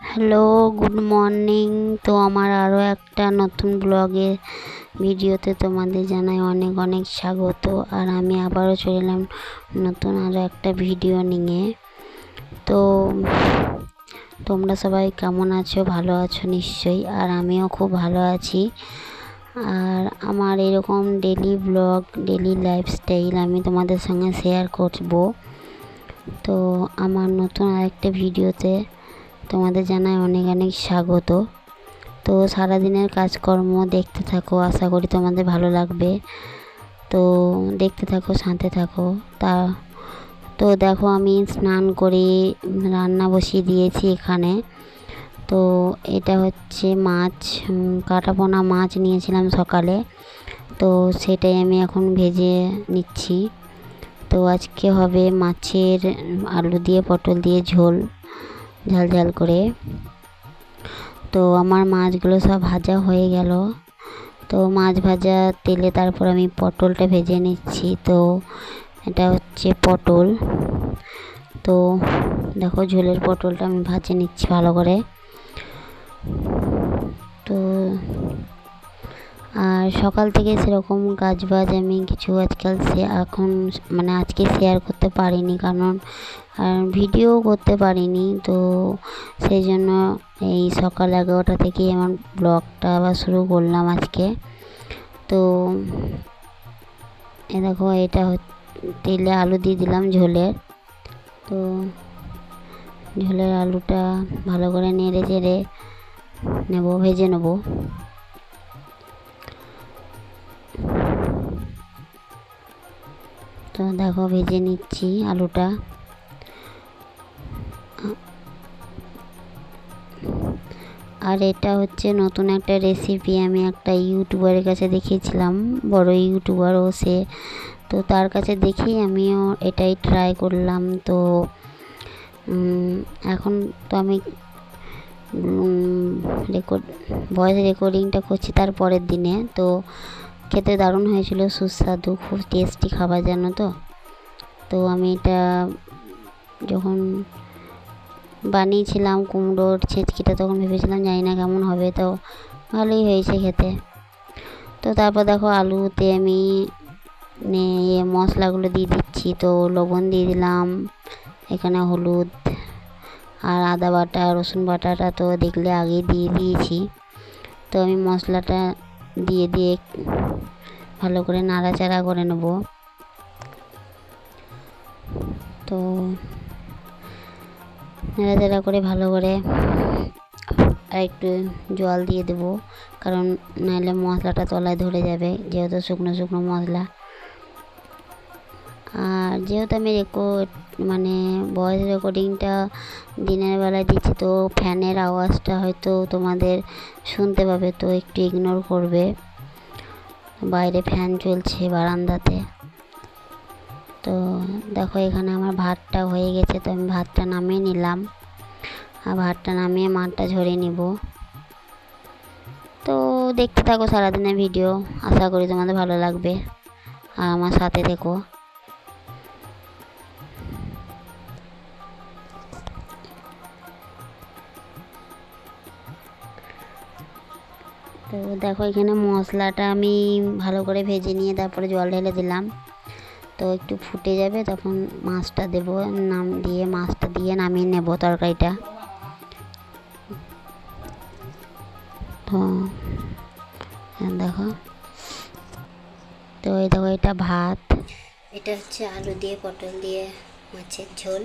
Hello, good morning. তো আমার আরও একটা নতুন ব্লগের ভিডিওতে তোমাদের জানাই অনেক অনেক স্বাগত। আর আমি আবারও চলে এলাম নতুন আরও একটা ভিডিও নিয়ে। তো তোমরা সবাই কেমন আছো? ভালো আছো নিশ্চয়ই। আর আমিও খুব ভালো আছি। আর আমার এরকম ডেলি ব্লগ, ডেলি লাইফস্টাইল আমি তোমাদের সঙ্গে শেয়ার করব। তো আমার নতুন আরেকটা ভিডিওতে তোমাদের জানাই অনেক অনেক স্বাগত। তো সারাদিনের কাজকর্ম দেখতে থাকো, আশা করি তোমাদের ভালো লাগবে। তো দেখতে থাকো, সাথে থাকো। তো দেখো, আমি স্নান করে রান্না বসিয়ে দিয়েছি এখানে। তো এটা হচ্ছে মাছ, কাটাপোনা মাছ নিয়েছিলাম সকালে। তো সেটাই আমি এখন ভেজে নিচ্ছি। তো আজকে হবে মাছের আলু দিয়ে পটল দিয়ে ঝোল, ঝাল ঝাল করে। তো আমার মাছগুলো সব ভাজা হয়ে গেল। তো মাছ ভাজা তেলে তারপর আমি পটলটা ভেজে নিচ্ছি। তো এটা হচ্ছে পটল। তো দেখো, ঝোলের পটলটা আমি ভাজে নিচ্ছি ভালো করে। তো আর সকাল থেকে সেরকম কাজবাজ আমি কিছু আজকে শেয়ার করতে পারিনি, কারণ ভিডিও করতে পারিনি। তো সেই জন্য এই সকাল 11টা থেকেই আমার ব্লগটা আবার শুরু করলাম আজকে। তো দেখো, এটা তেলে আলু দিয়ে দিলাম ঝোলের। তো ঝোলের আলুটা ভালো করে নেড়ে চেড়ে ভেজে নেব। তো দেখো, ভেজে নিচ্ছি আলুটা। আর এটা হচ্ছে নতুন একটা রেসিপি, আমি একটা ইউটিউবারের কাছে দেখিয়েছিলাম, বড় ইউটিউবার তো তার কাছে দেখেই আমিও এটাই ট্রাই করলাম। তো এখন তো আমি ভয়েস রেকর্ডিংটা করছি তার পরের দিনে। তো খেতে দারুণ হয়েছিল, সুস্বাদু, খুব টেস্টি খাবার জানো তো। তো আমি এটা যখন বানিয়েছিলাম কুমড়োর ছেঁচকিটা, তখন ভেবেছিলাম জানি না কেমন হবে, তো ভালোই হয়েছে খেতে। তো তারপর দেখো, আলুতে আমি মশলাগুলো দিয়ে দিচ্ছি। তো লবণ দিয়ে দিলাম, এখানে হলুদ আর আদা বাটা, রসুন বাটাটা তো দেখলে আগেই দিয়ে দিয়েছি। তো আমি মশলাটা দিয়ে ভালো করে নাড়াচাড়া করে নেব। তো নাড়াচাড়া করে ভালো করে আর একটু জল দিয়ে দেবো, কারণ নাহলে মশলাটা তলায় ধরে যাবে, যেহেতু শুকনো শুকনো মশলা। আর যেহেতু আমি ভয়েস রেকর্ডিংটা দিনের বেলায় দিচ্ছি, তো ফ্যানের আওয়াজটা হয়তো তোমাদের শুনতে পাবে, তো একটু ইগনোর করবে। বাইরে ফ্যান চলছে বারান্দাতে। তো দেখো, এখানে আমার ভাতটা হয়ে গেছে। তো আমি ভাতটা নামিয়ে নিলাম, আর ভাতটা নামিয়ে মাঠটা ঝরিয়ে নিব। তো দেখতে থাকো সারাদিনের ভিডিও, আশা করি তোমাদের ভালো লাগবে, আর আমার সাথে থেকো। তো দেখো, এখানে মশলাটা আমি ভালো করে ভেজে নিয়ে তারপরে জল ঢেলে দিলাম। তো একটু ফুটে যাবে, তখন মাছটা দেবো, মাছটা দিয়ে নামিয়ে নেব তরকারিটা। তো দেখো, তো এই দেখো, এটা ভাত, এটা হচ্ছে আলু দিয়ে পটল দিয়ে মাছের ঝোল।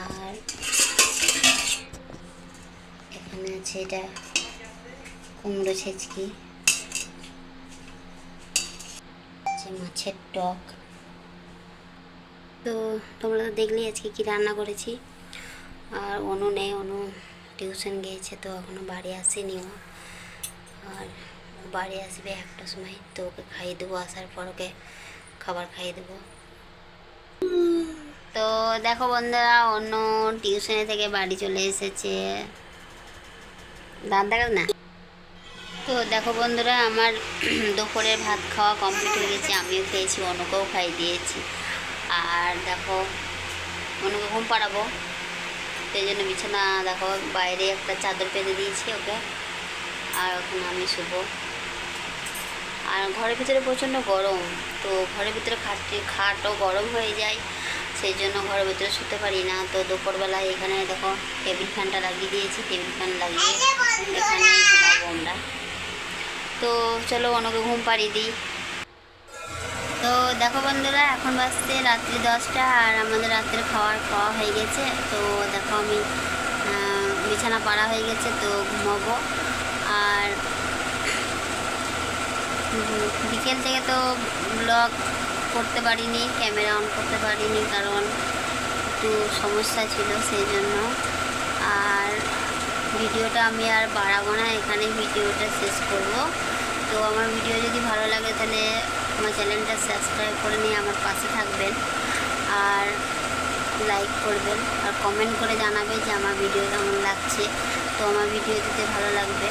আর এখানে আছে এটা কুমড়ো ছেচকি, মাছের টক। তো তোমরা তো দেখলেই আজকে কি রান্না করেছি। আর অনু নেই, অনু টিউশন গিয়েছে, তো এখনও বাড়ি আসেনি ও। আর বাড়ি আসবে 1টার সময়, তো ওকে খাইয়ে দেবো, আসার পর ওকে খাবার খাইয়ে দেবো। তো দেখো বন্ধুরা, অন্য টিউশনে থেকে বাড়ি চলে এসেছে, দাঁত দেখাও না। তো দেখো বন্ধুরা, আমার দুপুরের ভাত খাওয়া কমপ্লিট হয়ে গেছে, আমিও খেয়েছি, অনুকেও খাইয়ে দিয়েছি। আর দেখো, অনুকে ঘুম পাড়াবো। তো এই জন্য বিছানা দেখো বাইরে একটা চাদর পেতে দিয়েছি ওকে, আর এখন আমি শুবো। আর ঘরের ভিতরে প্রচণ্ড গরম, তো ঘরের ভিতরে খাটও গরম হয়ে যায়, সেই জন্য ঘরের ভিতরে শুতে পারি না। তো দুপুরবেলায় এখানে দেখো টেবিল ফ্যানটা লাগিয়ে দিয়েছি, টেবিল ফ্যান লাগিয়ে এখানে ঘুমাবো আমরা। তো চলো ওনাকে ঘুম পাড়িয়ে দিই। তো দেখো বন্ধুরা, এখন বাজছে রাত্রি 10টা, আর আমাদের রাত্রে খাওয়া হয়ে গেছে। তো দেখো আমি বিছানা পাড়া হয়ে গেছে, তো ঘুমাবো। আর বিকেল থেকে তো ব্লগ করতে পারিনি, ক্যামেরা অন করতে পারিনি, কারণ একটু সমস্যা ছিল সেই জন্য। আর ভিডিওটা আমি আর বাড়াবো না, এখানে ভিডিওটা শেষ করব। তো আমার ভিডিও যদি ভালো লাগে তাহলে আমার চ্যানেলটা সাবস্ক্রাইব করে নিয়ে আমার পাশে থাকবেন, আর লাইক করবেন, আর কমেন্ট করে জানাবে যে আমার ভিডিও কেমন লাগছে। তো আমার ভিডিও দিতে ভালো লাগবে।